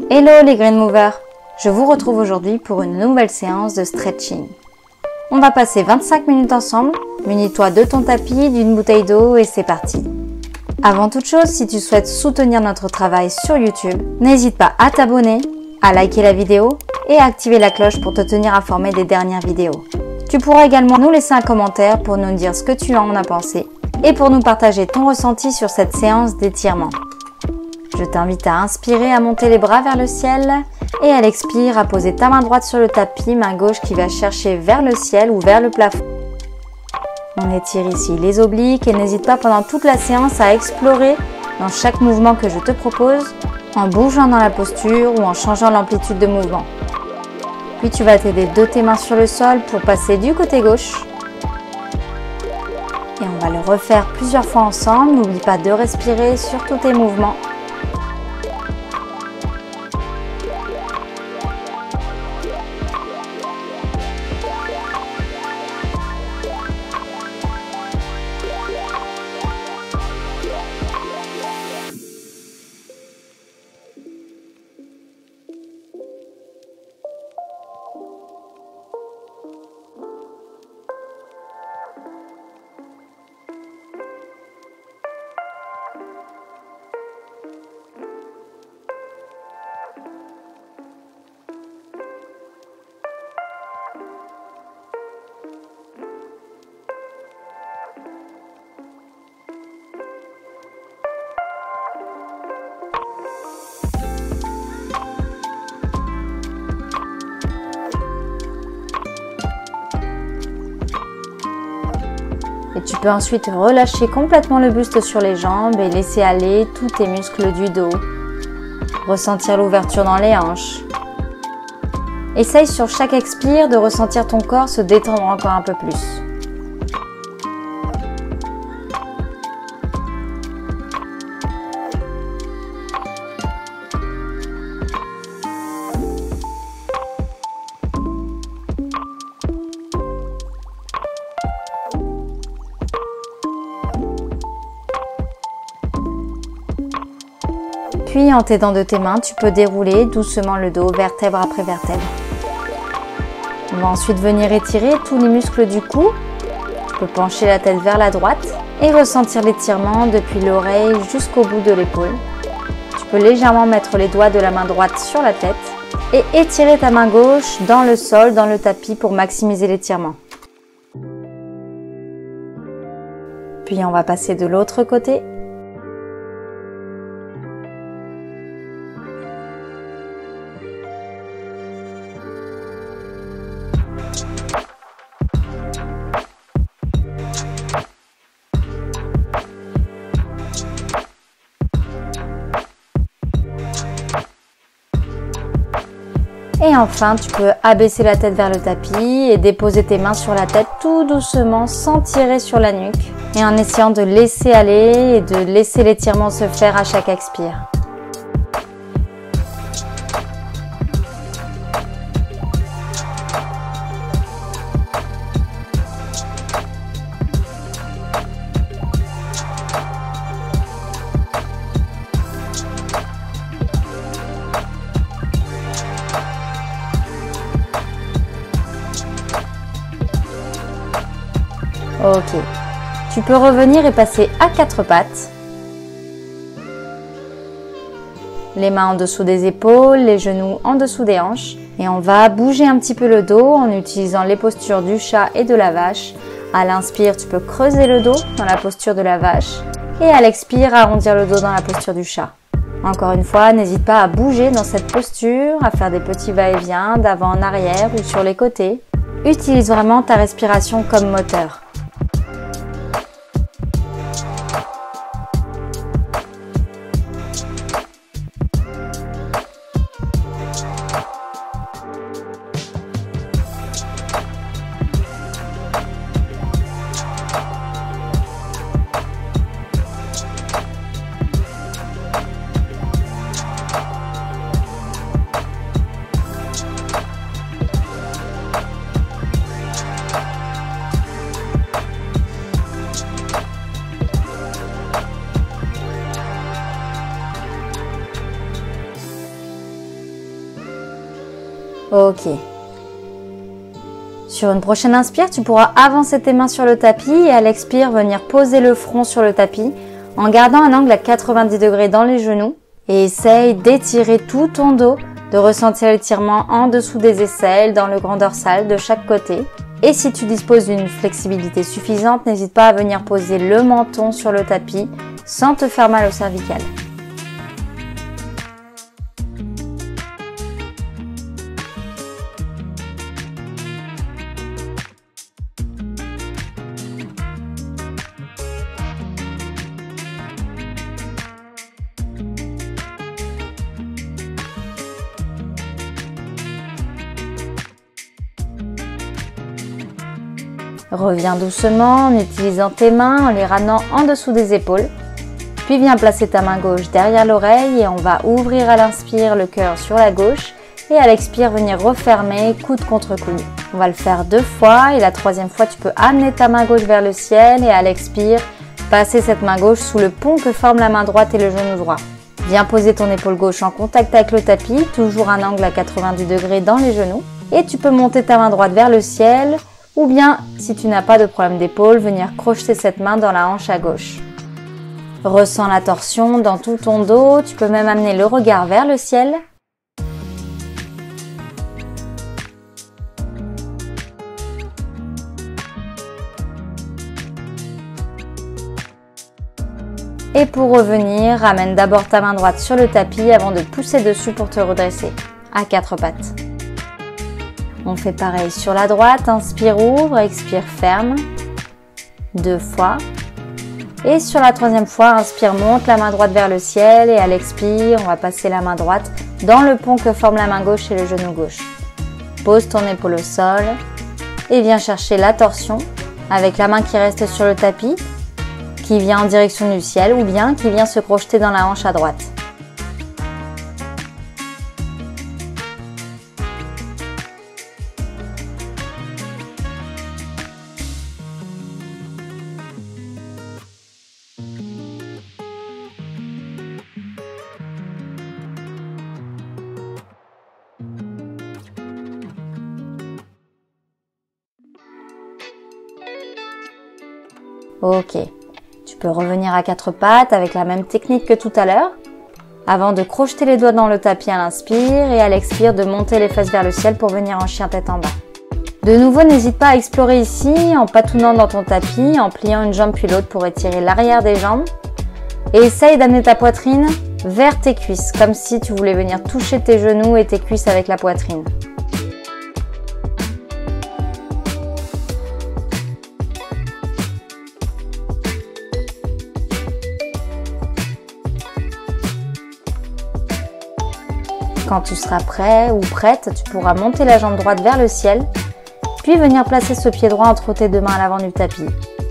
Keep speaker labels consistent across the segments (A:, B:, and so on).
A: Hello les Green Movers, je vous retrouve aujourd'hui pour une nouvelle séance de stretching. On va passer 25 minutes ensemble, munis-toi de ton tapis, d'une bouteille d'eau et c'est parti. Avant toute chose, si tu souhaites soutenir notre travail sur YouTube, n'hésite pas à t'abonner, à liker la vidéo et à activer la cloche pour te tenir informé des dernières vidéos. Tu pourras également nous laisser un commentaire pour nous dire ce que tu en as pensé et pour nous partager ton ressenti sur cette séance d'étirement. Je t'invite à inspirer, à monter les bras vers le ciel et à l'expire, à poser ta main droite sur le tapis, main gauche qui va chercher vers le ciel ou vers le plafond. On étire ici les obliques et n'hésite pas pendant toute la séance à explorer dans chaque mouvement que je te propose en bougeant dans la posture ou en changeant l'amplitude de mouvement. Puis tu vas t'aider de tes mains sur le sol pour passer du côté gauche. Et on va le refaire plusieurs fois ensemble. N'oublie pas de respirer sur tous tes mouvements. Et tu peux ensuite relâcher complètement le buste sur les jambes et laisser aller tous tes muscles du dos. Ressentir l'ouverture dans les hanches. Essaye sur chaque expire de ressentir ton corps se détendre encore un peu plus. Puis en t'aidant de tes mains, tu peux dérouler doucement le dos, vertèbre après vertèbre. On va ensuite venir étirer tous les muscles du cou. Tu peux pencher la tête vers la droite et ressentir l'étirement depuis l'oreille jusqu'au bout de l'épaule. Tu peux légèrement mettre les doigts de la main droite sur la tête et étirer ta main gauche dans le sol, dans le tapis pour maximiser l'étirement. Puis on va passer de l'autre côté. Et enfin, tu peux abaisser la tête vers le tapis et déposer tes mains sur la tête tout doucement sans tirer sur la nuque et en essayant de laisser aller et de laisser l'étirement se faire à chaque expire. Ok, tu peux revenir et passer à quatre pattes. Les mains en dessous des épaules, les genoux en dessous des hanches. Et on va bouger un petit peu le dos en utilisant les postures du chat et de la vache. À l'inspire, tu peux creuser le dos dans la posture de la vache. Et à l'expire, arrondir le dos dans la posture du chat. Encore une fois, n'hésite pas à bouger dans cette posture, à faire des petits va-et-vient d'avant en arrière ou sur les côtés. Utilise vraiment ta respiration comme moteur. Ok. Sur une prochaine inspire, tu pourras avancer tes mains sur le tapis et à l'expire, venir poser le front sur le tapis en gardant un angle à 90 degrés dans les genoux et essaye d'étirer tout ton dos, de ressentir l'étirement en dessous des aisselles, dans le grand dorsal de chaque côté. Et si tu disposes d'une flexibilité suffisante, n'hésite pas à venir poser le menton sur le tapis sans te faire mal au cervical. Reviens doucement en utilisant tes mains, en les ramenant en dessous des épaules. Puis viens placer ta main gauche derrière l'oreille et on va ouvrir à l'inspire le cœur sur la gauche et à l'expire venir refermer coude contre coude. On va le faire 2 fois et la 3e fois tu peux amener ta main gauche vers le ciel et à l'expire passer cette main gauche sous le pont que forme la main droite et le genou droit. Viens poser ton épaule gauche en contact avec le tapis, toujours un angle à 90 degrés dans les genoux et tu peux monter ta main droite vers le ciel. Ou bien, si tu n'as pas de problème d'épaule, venir crocheter cette main dans la hanche à gauche. Ressens la torsion dans tout ton dos, tu peux même amener le regard vers le ciel. Et pour revenir, ramène d'abord ta main droite sur le tapis avant de pousser dessus pour te redresser, à 4 pattes. On fait pareil sur la droite, inspire, ouvre, expire, ferme, 2 fois. Et sur la 3e fois, inspire, monte la main droite vers le ciel et à l'expire, on va passer la main droite dans le pont que forme la main gauche et le genou gauche. Pose ton épaule au sol et viens chercher la torsion avec la main qui reste sur le tapis, qui vient en direction du ciel ou bien qui vient se crocheter dans la hanche à droite. Ok, tu peux revenir à 4 pattes avec la même technique que tout à l'heure, avant de crocheter les doigts dans le tapis à l'inspire et à l'expire de monter les fesses vers le ciel pour venir en chien tête en bas. De nouveau, n'hésite pas à explorer ici en patounant dans ton tapis, en pliant une jambe puis l'autre pour étirer l'arrière des jambes. Et essaye d'amener ta poitrine vers tes cuisses, comme si tu voulais venir toucher tes genoux et tes cuisses avec la poitrine. Quand tu seras prêt ou prête, tu pourras monter la jambe droite vers le ciel, puis venir placer ce pied droit entre tes 2 mains à l'avant du tapis.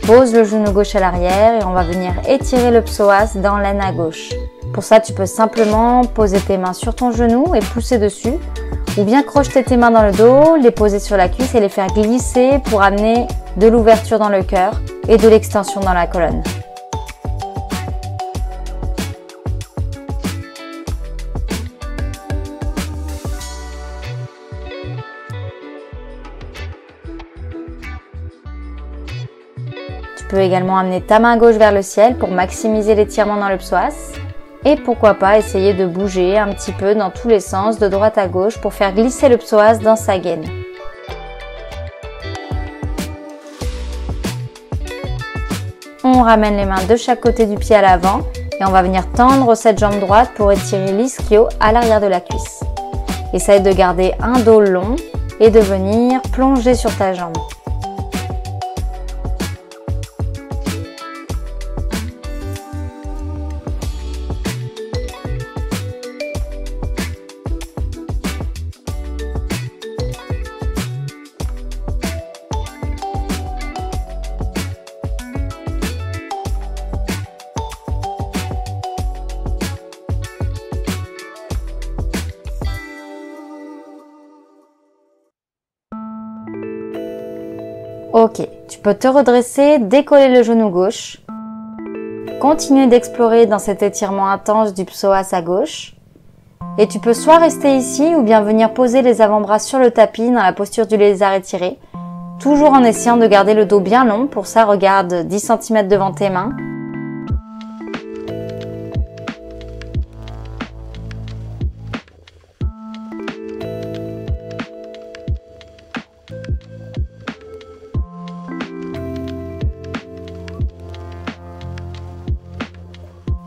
A: Pose le genou gauche à l'arrière et on va venir étirer le psoas dans l'aine à gauche. Pour ça, tu peux simplement poser tes mains sur ton genou et pousser dessus, ou bien crocheter tes mains dans le dos, les poser sur la cuisse et les faire glisser pour amener de l'ouverture dans le cœur et de l'extension dans la colonne. Tu peux également amener ta main gauche vers le ciel pour maximiser l'étirement dans le psoas. Et pourquoi pas essayer de bouger un petit peu dans tous les sens, de droite à gauche, pour faire glisser le psoas dans sa gaine. On ramène les mains de chaque côté du pied à l'avant et on va venir tendre cette jambe droite pour étirer l'ischio à l'arrière de la cuisse. Essaye de garder un dos long et de venir plonger sur ta jambe. Ok, tu peux te redresser, décoller le genou gauche. Continuer d'explorer dans cet étirement intense du psoas à gauche. Et tu peux soit rester ici ou bien venir poser les avant-bras sur le tapis dans la posture du lézard étiré, toujours en essayant de garder le dos bien long. Pour ça, regarde 10 cm devant tes mains.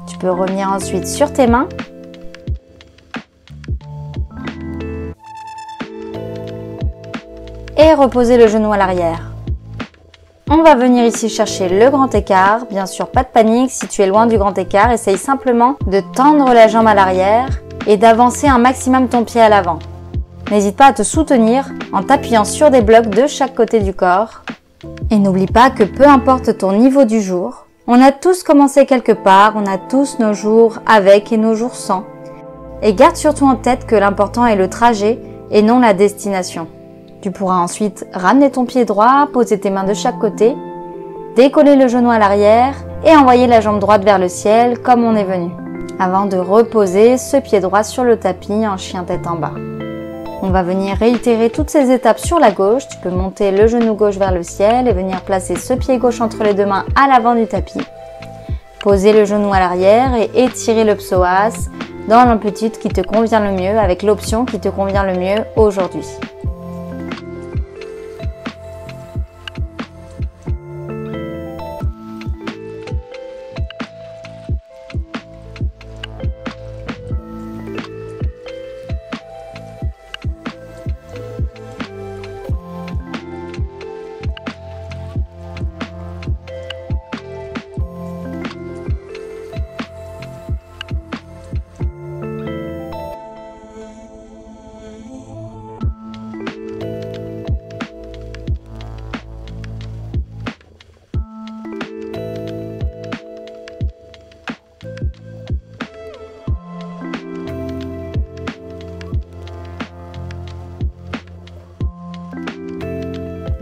A: Tu peux revenir ensuite sur tes mains. Et reposer le genou à l'arrière. On va venir ici chercher le grand écart. Bien sûr, pas de panique, si tu es loin du grand écart, essaye simplement de tendre la jambe à l'arrière et d'avancer un maximum ton pied à l'avant. N'hésite pas à te soutenir en t'appuyant sur des blocs de chaque côté du corps. Et n'oublie pas que peu importe ton niveau du jour, on a tous commencé quelque part, on a tous nos jours avec et nos jours sans. Et garde surtout en tête que l'important est le trajet et non la destination. Tu pourras ensuite ramener ton pied droit, poser tes mains de chaque côté, décoller le genou à l'arrière et envoyer la jambe droite vers le ciel comme on est venu, avant de reposer ce pied droit sur le tapis en chien tête en bas. On va venir réitérer toutes ces étapes sur la gauche. Tu peux monter le genou gauche vers le ciel et venir placer ce pied gauche entre les deux mains à l'avant du tapis. Poser le genou à l'arrière et étirer le psoas dans l'amplitude qui te convient le mieux, avec l'option qui te convient le mieux aujourd'hui.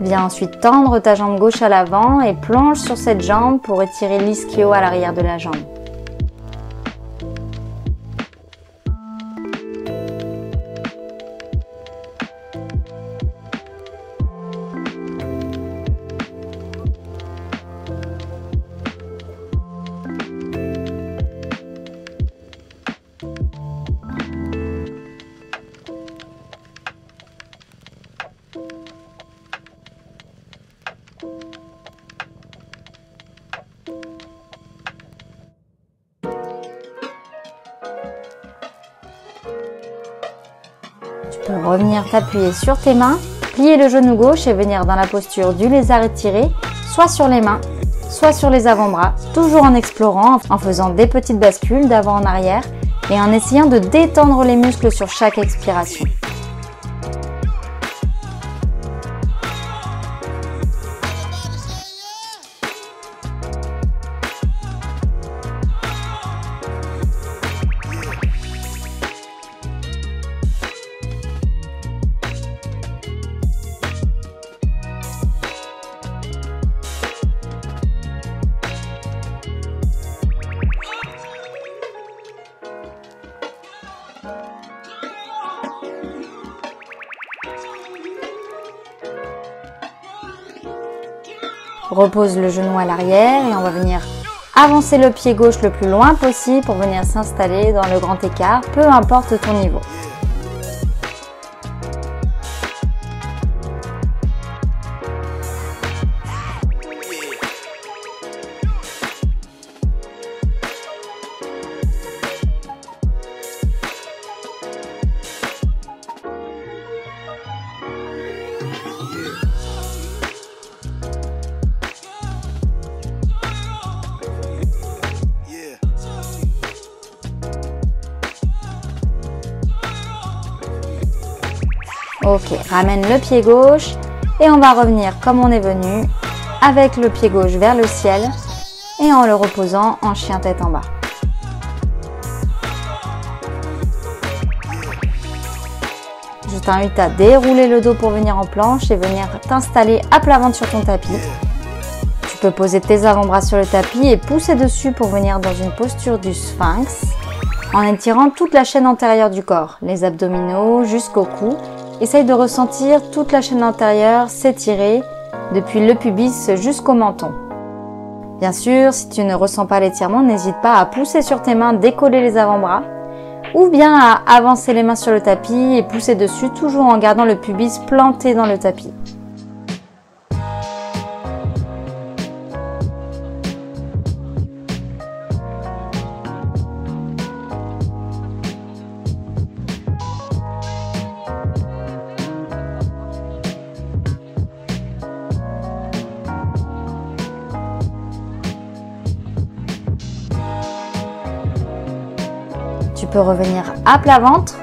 A: Viens ensuite tendre ta jambe gauche à l'avant et plonge sur cette jambe pour étirer l'ischio à l'arrière de la jambe. Tu peux revenir t'appuyer sur tes mains, plier le genou gauche et venir dans la posture du lézard étiré, soit sur les mains, soit sur les avant-bras, toujours en explorant, en faisant des petites bascules d'avant en arrière et en essayant de détendre les muscles sur chaque expiration. Repose le genou à l'arrière et on va venir avancer le pied gauche le plus loin possible pour venir s'installer dans le grand écart, peu importe ton niveau. Ok, ramène le pied gauche et on va revenir comme on est venu avec le pied gauche vers le ciel et en le reposant en chien tête en bas. Je t'invite à dérouler le dos pour venir en planche et venir t'installer à plat ventre sur ton tapis. Tu peux poser tes avant-bras sur le tapis et pousser dessus pour venir dans une posture du sphinx. en étirant toute la chaîne antérieure du corps, les abdominaux jusqu'au cou. Essaye de ressentir toute la chaîne antérieure s'étirer depuis le pubis jusqu'au menton. Bien sûr, si tu ne ressens pas l'étirement, n'hésite pas à pousser sur tes mains, décoller les avant-bras, ou bien à avancer les mains sur le tapis et pousser dessus, toujours en gardant le pubis planté dans le tapis. Tu peux revenir à plat ventre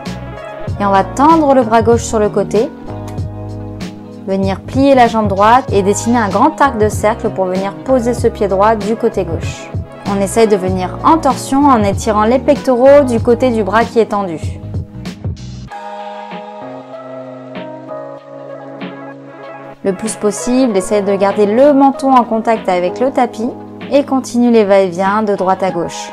A: et on va tendre le bras gauche sur le côté, venir plier la jambe droite et dessiner un grand arc de cercle pour venir poser ce pied droit du côté gauche. On essaye de venir en torsion en étirant les pectoraux du côté du bras qui est tendu. Le plus possible, essaye de garder le menton en contact avec le tapis et continue les va-et-vient de droite à gauche.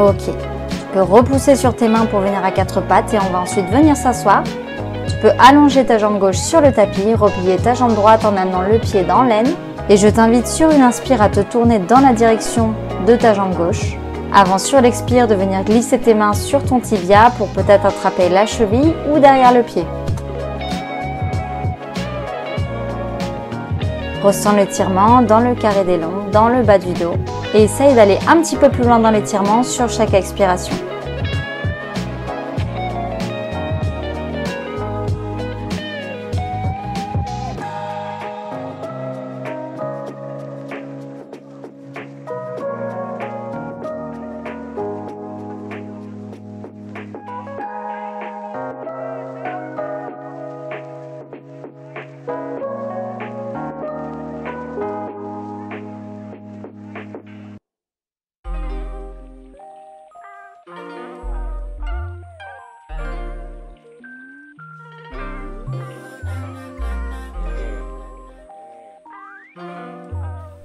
A: Ok, tu peux repousser sur tes mains pour venir à quatre pattes et on va ensuite venir s'asseoir. Tu peux allonger ta jambe gauche sur le tapis, replier ta jambe droite en amenant le pied dans l'aine. Et je t'invite sur une inspire à te tourner dans la direction de ta jambe gauche. Avant sur l'expire de venir glisser tes mains sur ton tibia pour peut-être attraper la cheville ou derrière le pied. Ressens l'étirement dans le carré des lombes, dans le bas du dos et essaye d'aller un petit peu plus loin dans l'étirement sur chaque expiration.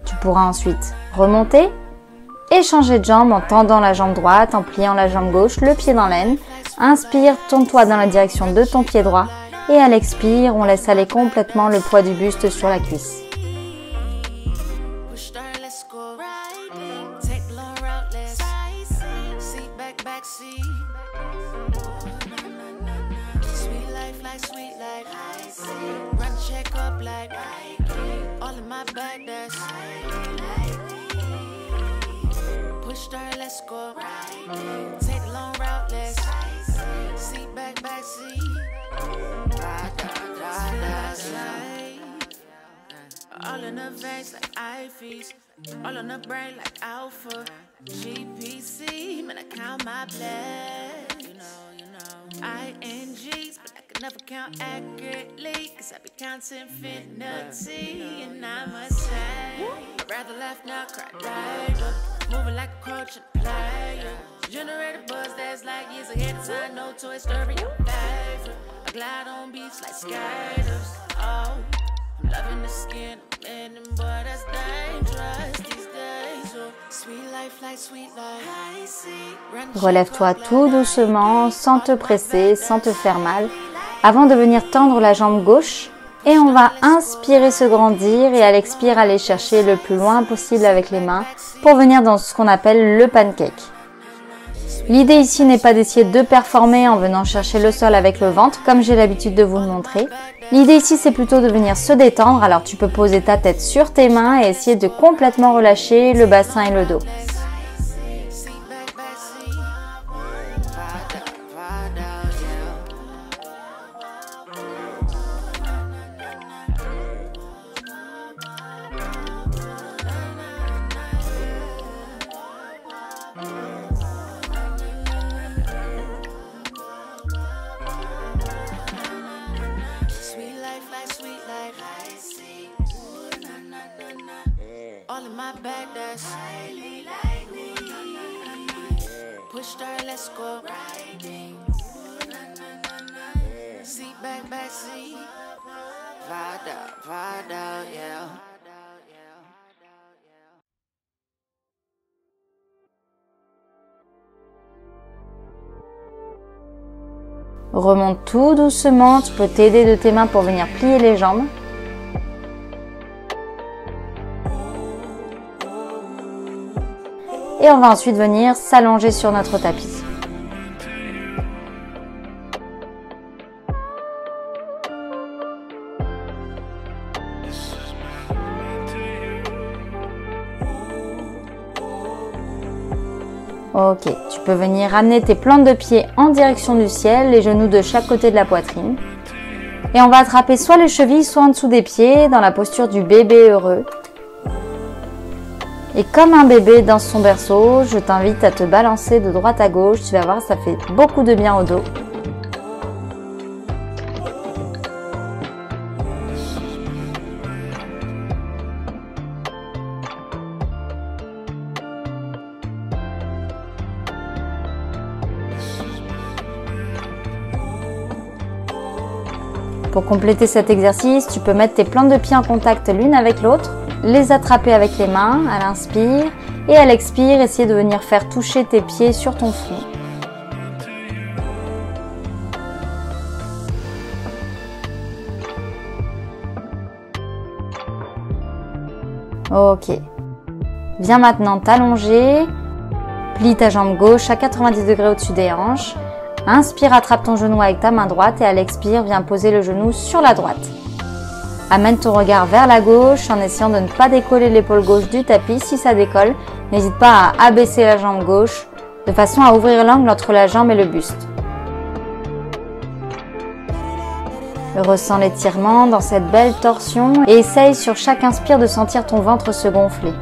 A: Tu pourras ensuite remonter et changer de jambe en tendant la jambe droite, en pliant la jambe gauche, le pied dans l'aine. Inspire, tourne-toi dans la direction de ton pied droit et à l'expire, on laisse aller complètement le poids du buste sur la cuisse.
B: All in the veins like IVs, all on the brain like Alpha, GPC, man I count my blessings, you know, INGs, but I can never count accurately, cause I be counting infinity, and I must say, I'd rather laugh now, cry later, moving like a coach and player, generate a buzz that's like years ahead of time, no Toy Story, your favorite, I glide on beats like skaters, oh. Loving the skin, man, boy, that's dangerous these days. So sweet life like sweet life.
A: Relève-toi tout doucement, sans te presser, sans te faire mal, avant de venir tendre la jambe gauche. Et on va inspirer se grandir et à l'expire aller chercher le plus loin possible avec les mains pour venir dans ce qu'on appelle le pancake. L'idée ici n'est pas d'essayer de performer en venant chercher le sol avec le ventre, comme j'ai l'habitude de vous le montrer. L'idée ici, c'est plutôt de venir se détendre, alors tu peux poser ta tête sur tes mains et essayer de complètement relâcher le bassin et le dos.
B: All in my bag, that's highly likely. Push start, let's go riding. Seat back seat. Vibe out, yeah.
A: Remonte tout doucement, tu peux t'aider de tes mains pour venir plier les jambes. Et on va ensuite venir s'allonger sur notre tapis. Ok, tu peux venir ramener tes plantes de pied en direction du ciel, les genoux de chaque côté de la poitrine. Et on va attraper soit les chevilles, soit en dessous des pieds, dans la posture du bébé heureux. Et comme un bébé dans son berceau, je t'invite à te balancer de droite à gauche. Tu vas voir, ça fait beaucoup de bien au dos. Pour compléter cet exercice, tu peux mettre tes plantes de pied en contact l'une avec l'autre, les attraper avec les mains à l'inspire et à l'expire, essayer de venir faire toucher tes pieds sur ton front. Ok. Viens maintenant t'allonger, plie ta jambe gauche à 90 degrés au-dessus des hanches. Inspire, attrape ton genou avec ta main droite et à l'expire, viens poser le genou sur la droite. Amène ton regard vers la gauche en essayant de ne pas décoller l'épaule gauche du tapis. Si ça décolle, n'hésite pas à abaisser la jambe gauche de façon à ouvrir l'angle entre la jambe et le buste. Ressens l'étirement dans cette belle torsion et essaye sur chaque inspire de sentir ton ventre se gonfler.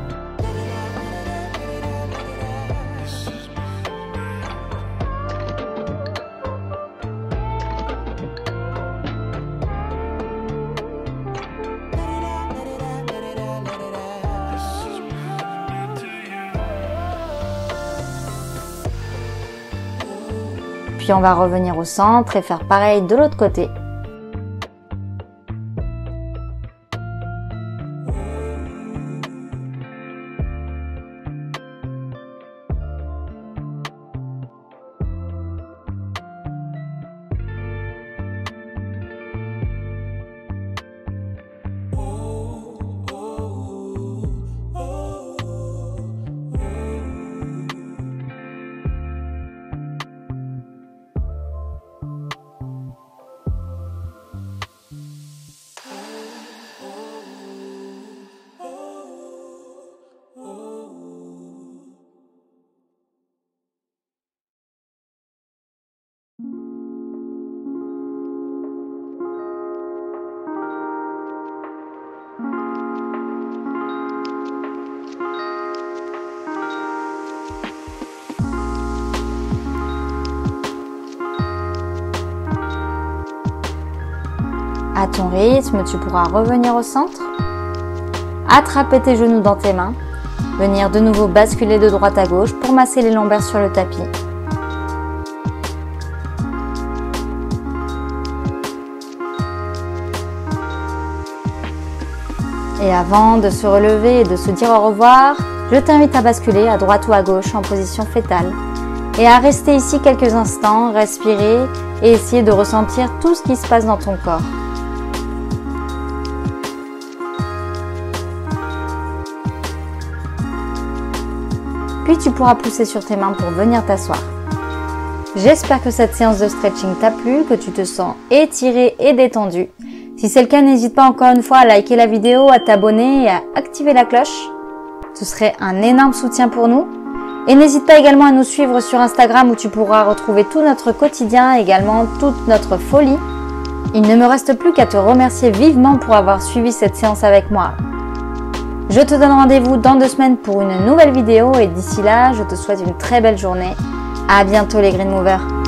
A: Puis on va revenir au centre et faire pareil de l'autre côté. À ton rythme, tu pourras revenir au centre, attraper tes genoux dans tes mains, venir de nouveau basculer de droite à gauche pour masser les lombaires sur le tapis. Et avant de se relever et de se dire au revoir, je t'invite à basculer à droite ou à gauche en position fétale et à rester ici quelques instants, respirer et essayer de ressentir tout ce qui se passe dans ton corps. Puis tu pourras pousser sur tes mains pour venir t'asseoir. J'espère que cette séance de stretching t'a plu, que tu te sens étiré et détendu. Si c'est le cas, n'hésite pas encore une fois à liker la vidéo, à t'abonner et à activer la cloche. Ce serait un énorme soutien pour nous. Et n'hésite pas également à nous suivre sur Instagram où tu pourras retrouver tout notre quotidien, également toute notre folie. Il ne me reste plus qu'à te remercier vivement pour avoir suivi cette séance avec moi. Je te donne rendez-vous dans 2 semaines pour une nouvelle vidéo et d'ici là, je te souhaite une très belle journée. À bientôt les Green Movers.